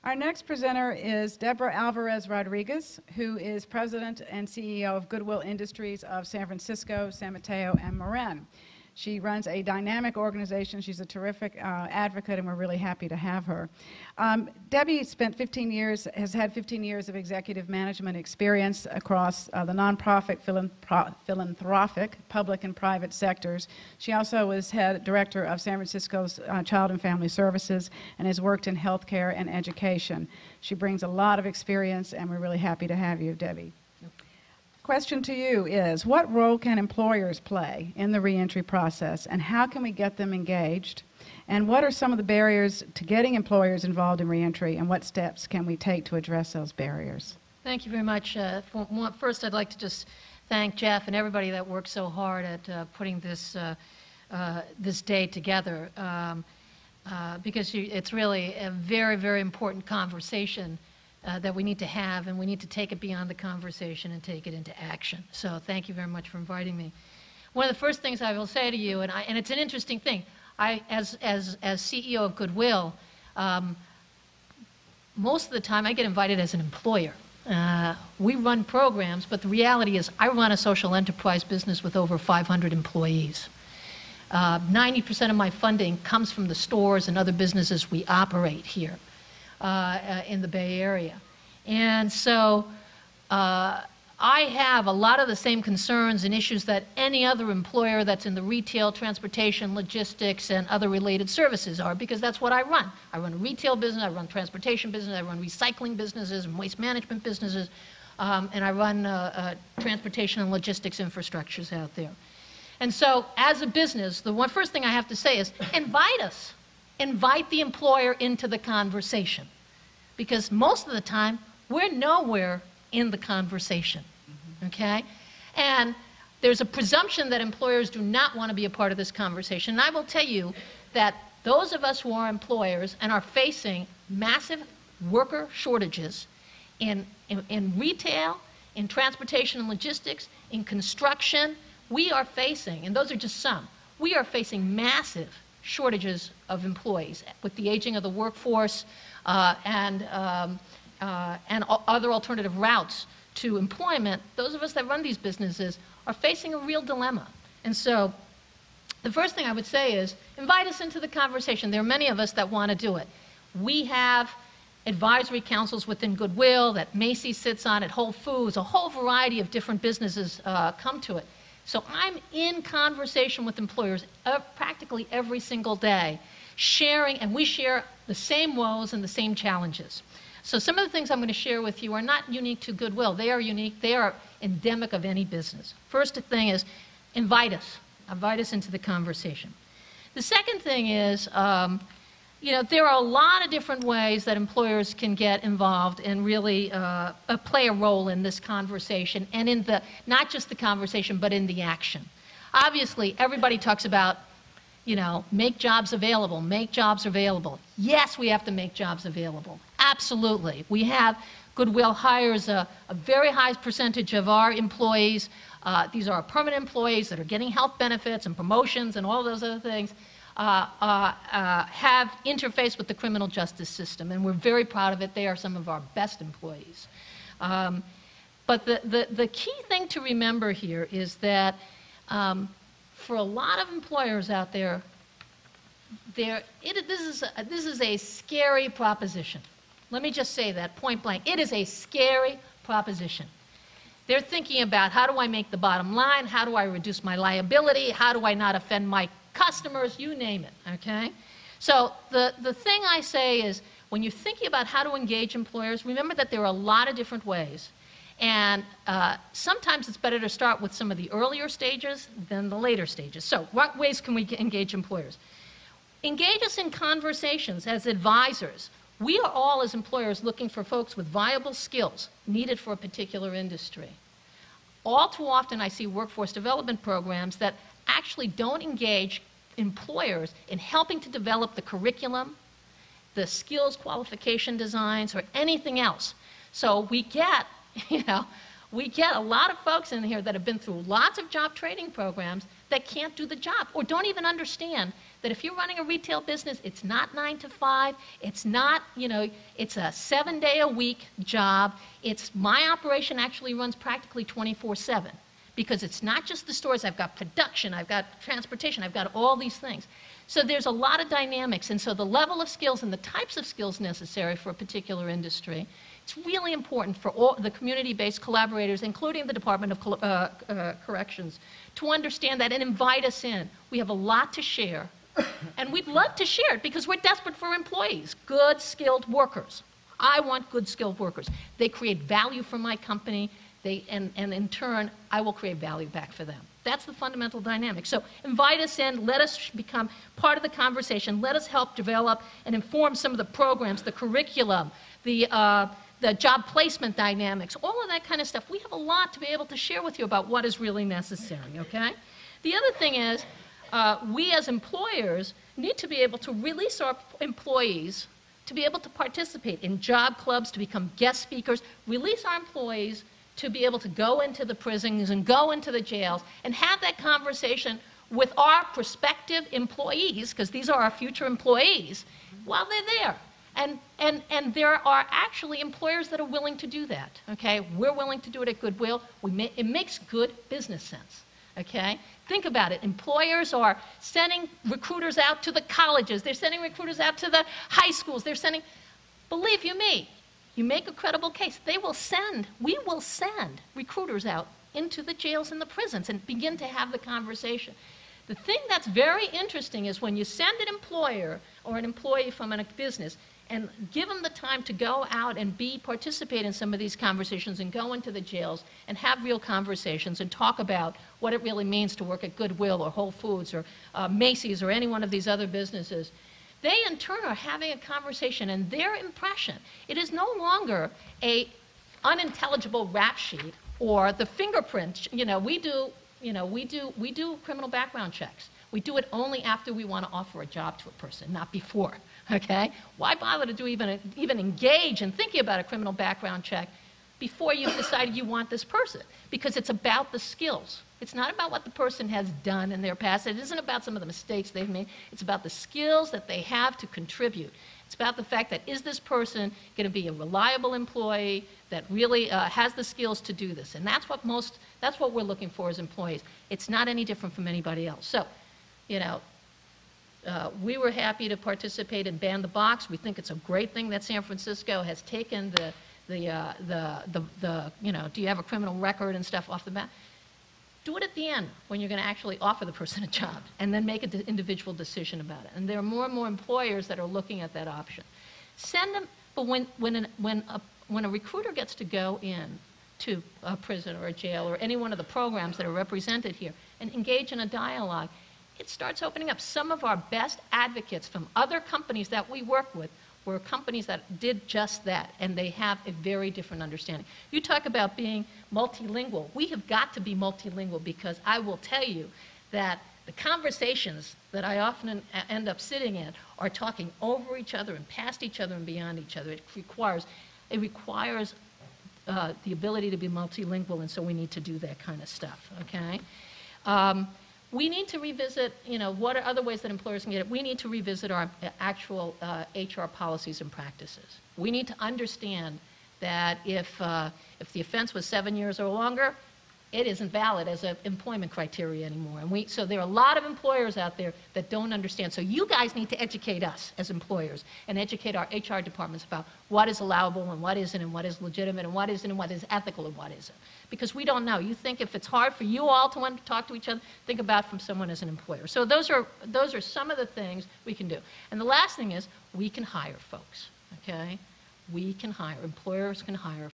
Our next presenter is Deborah Alvarez-Rodriguez, who is President and CEO of Goodwill Industries of San Francisco, San Mateo, and Marin. She runs a dynamic organization. She's a terrific advocate, and we're really happy to have her. Debbie spent 15 years, has had 15 years of executive management experience across the nonprofit, philanthropic, public and private sectors. She also was head director of San Francisco's Child and Family Services and has worked in healthcare and education. She brings a lot of experience, and we're really happy to have you, Debbie. Question to you is, what role can employers play in the reentry process, and how can we get them engaged? And what are some of the barriers to getting employers involved in reentry, and what steps can we take to address those barriers? Thank you very much. First, I'd like to just thank Jeff and everybody that worked so hard at putting this day together, because it's really a very, very important conversation that we need to have, and we need to take it beyond the conversation and take it into action. So thank you very much for inviting me. One of the first things I will say to you, and it's an interesting thing, as CEO of Goodwill, most of the time I get invited as an employer. We run programs, but the reality is I run a social enterprise business with over 500 employees. 90% of my funding comes from the stores and other businesses we operate here in the Bay Area. And so I have a lot of the same concerns and issues that any other employer that's in the retail, transportation, logistics, and other related services are, because that's what I run. I run a retail business, I run transportation business, I run recycling businesses and waste management businesses, and I run transportation and logistics infrastructures out there. And so as a business, the first thing I have to say is invite us. Invite the employer into the conversation, because most of the time we're nowhere in the conversation, okay? And there's a presumption that employers do not want to be a part of this conversation. And I will tell you that those of us who are employers and are facing massive worker shortages in retail, in transportation and logistics, in construction, we are facing, and those are just some, we are facing massive shortages of employees with the aging of the workforce and other alternative routes to employment. Those of us that run these businesses are facing a real dilemma. And so the first thing I would say is invite us into the conversation. There are many of us that want to do it. We have advisory councils within Goodwill that Macy's sits on, at Whole Foods, a whole variety of different businesses come to it. So I'm in conversation with employers practically every single day, sharing, and we share the same woes and the same challenges. So some of the things I'm going to share with you are not unique to Goodwill. They are unique. They are endemic of any business. First thing is invite us. Invite us into the conversation. The second thing is, there are a lot of different ways that employers can get involved and really play a role in this conversation, and in not just the conversation, but in the action. Obviously, everybody talks about, make jobs available, make jobs available. Yes, we have to make jobs available. Absolutely. We have, Goodwill hires a very high percentage of our employees. These are our permanent employees that are getting health benefits and promotions and all those other things. Have interfaced with the criminal justice system, and we're very proud of it. They are some of our best employees. But the key thing to remember here is that for a lot of employers out there, this is a scary proposition. Let me just say that point blank. It is a scary proposition. They're thinking about, how do I make the bottom line? How do I reduce my liability? How do I not offend my customers? You name it, okay? So the thing I say is, when you're thinking about how to engage employers, remember that there are a lot of different ways. And sometimes it's better to start with some of the earlier stages than the later stages. So what ways can we engage employers? Engage us in conversations as advisors. We are all, as employers, looking for folks with viable skills needed for a particular industry. All too often I see workforce development programs that actually don't engage employers in helping to develop the curriculum, the skills qualification designs, or anything else. So we get, we get a lot of folks in here that have been through lots of job training programs that can't do the job or don't even understand that if you're running a retail business, it's not 9 to 5, it's not, it's a 7-day-a-week job. My operation actually runs practically 24/7 because it's not just the stores. I've got production, I've got transportation, I've got all these things. So there's a lot of dynamics, and so the level of skills and the types of skills necessary for a particular industry, it's really important for all the community-based collaborators, including the Department of Corrections, to understand that and invite us in. We have a lot to share, and we'd love to share it because we're desperate for employees, good, skilled workers. I want good, skilled workers. They create value for my company, and in turn, I will create value back for them. That's the fundamental dynamic. So invite us in, let us become part of the conversation, let us help develop and inform some of the programs, the curriculum, the job placement dynamics, all of that kind of stuff. We have a lot to be able to share with you about what is really necessary, okay? The other thing is, we as employers need to be able to release our employees to be able to participate in job clubs, to become guest speakers, release our employees to be able to go into the prisons and go into the jails and have that conversation with our prospective employees, because these are our future employees, while they're there. And there are actually employers that are willing to do that, okay? We're willing to do it at Goodwill. It makes good business sense, okay? Think about it. Employers are sending recruiters out to the colleges. They're sending recruiters out to the high schools. Believe you me, you make a credible case, we will send recruiters out into the jails and the prisons and begin to have the conversation. The thing that's very interesting is when you send an employer or an employee from a business and give them the time to go out and participate in some of these conversations and go into the jails and have real conversations and talk about what it really means to work at Goodwill or Whole Foods or Macy's or any one of these other businesses. They, in turn, are having a conversation, and their impression, it is no longer a unintelligible rap sheet or the fingerprint. We do criminal background checks. We do it only after we want to offer a job to a person, not before, okay? Why bother to even engage in thinking about a criminal background check before you've decided you want this person? Because it's about the skills. It's not about what the person has done in their past. It isn't about some of the mistakes they've made. It's about the skills that they have to contribute. It's about the fact that, is this person going to be a reliable employee that really has the skills to do this? And that's what we're looking for as employees. It's not any different from anybody else. So, we were happy to participate in Ban the Box. We think it's a great thing that San Francisco has taken do you have a criminal record and stuff off the bat. Do it at the end when you're going to actually offer the person a job, and then make an individual decision about it. And there are more and more employers that are looking at that option. Send them, but when a recruiter gets to go in to a prison or a jail or any one of the programs that are represented here and engage in a dialogue, it starts opening up. Some of our best advocates from other companies that we work with were companies that did just that, and they have a very different understanding. You talk about being multilingual. We have got to be multilingual, because I will tell you that the conversations that I often end up sitting in are talking over each other and past each other and beyond each other. It requires the ability to be multilingual, and so we need to do that kind of stuff, okay? We need to revisit, what are other ways that employers can get it? We need to revisit our actual HR policies and practices. We need to understand that if the offense was 7 years or longer, it isn't valid as an employment criteria anymore. And so there are a lot of employers out there that don't understand. So you guys need to educate us as employers and educate our HR departments about what is allowable and what isn't, and what is legitimate and what isn't, and what is ethical and what isn't. Because we don't know. You think if it's hard for you all to want to talk to each other, think about from someone as an employer. So those are some of the things we can do. And the last thing is, we can hire folks, okay? We can hire, employers can hire